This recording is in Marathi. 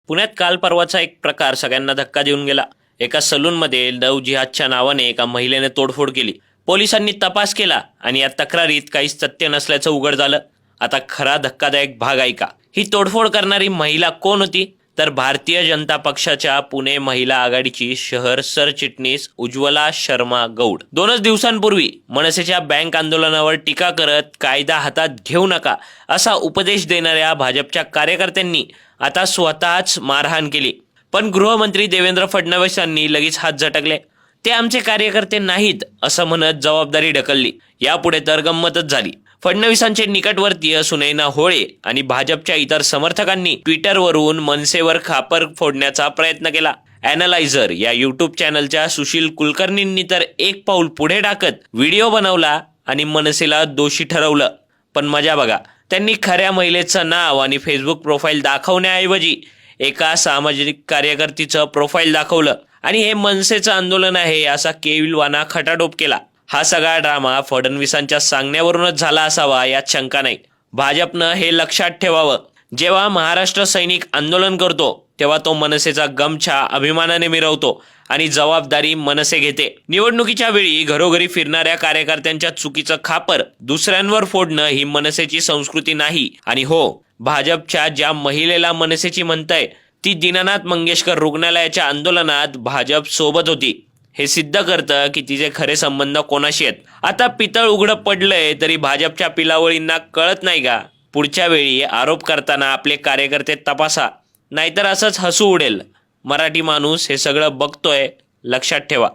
पुण्यात काल परवाचा एक प्रकार सगळ्यांना धक्का देऊन गेला. एका सलूनमध्ये लव्ह जिहादच्या नावाने एका महिलेने तोडफोड केली. पोलिसांनी तपास केला आणि या तक्रारीत काहीच तथ्य नसल्याचं उघड झालं. आता खरा धक्कादायक भाग ऐका. ही तोडफोड करणारी महिला कोण होती? तर भारतीय जनता पक्षाच्या पुणे महिला आघाडीची शहर सरचिटणीस उज्ज्वला शर्मा गौड. 2च दिवसांपूर्वी मनसेच्या बँक आंदोलनावर टीका करत कायदा हातात घेऊ नका असा उपदेश देणाऱ्या भाजपच्या कार्यकर्त्यांनी आता स्वतःच मारहाण केली. पण गृहमंत्री देवेंद्र फडणवीसांनी लगेच हात झटकले. ते आमचे कार्यकर्ते नाहीत असं म्हणत जबाबदारी ढकलली. यापुढे तर गंमतच झाली. फडणवीसांचे निकटवर्तीय सुनैना होळे आणि भाजपच्या इतर समर्थकांनी ट्विटरवरून मनसेवर खापर फोडण्याचा प्रयत्न केला. ॲनलायझर या यूट्यूब चॅनलच्या सुशील कुलकर्णींनी तर एक पाऊल पुढे टाकत व्हिडिओ बनवला आणि मनसेला दोषी ठरवलं. पण मजा बघा, त्यांनी खऱ्या महिलेचं नाव आणि फेसबुक प्रोफाईल दाखवण्याऐवजी एका सामाजिक कार्यकर्तीचं प्रोफाईल दाखवलं आणि हे मनसेचं आंदोलन आहे असा केविलवाना खटाटोप केला. हा सगळा ड्रामा फडणवीसांच्या सांगण्यावरूनच झाला असावा यात शंका नाही. भाजपनं हे लक्षात ठेवावं. जेव्हा महाराष्ट्र सैनिक आंदोलन करतो तेव्हा तो मनसेचा गमछा अभिमानाने मिरवतो आणि जबाबदारी मनसे घेते. निवडणुकीच्या वेळी घरोघरी फिरणाऱ्या कार्यकर्त्यांच्या चुकीचं खापर दुसऱ्यांवर फोडणं ही मनसेची संस्कृती नाही. आणि हो, भाजपच्या ज्या महिलेला मनसेची म्हणताय ती दीनानाथ मंगेशकर रुग्णालयाच्या आंदोलनात भाजप सोबत होती. हे सिद्ध करतं की तिचे खरे संबंध कोणाशी आहेत. आता पितळ उघडं पडलंय तरी भाजपच्या पिलावळींना कळत नाही का? पुढच्या वेळी आरोप करताना आपले कार्यकर्ते तपासा, नाहीतर असंच हसू उडेल. मराठी माणूस हे सगळं बघतोय, लक्षात ठेवा.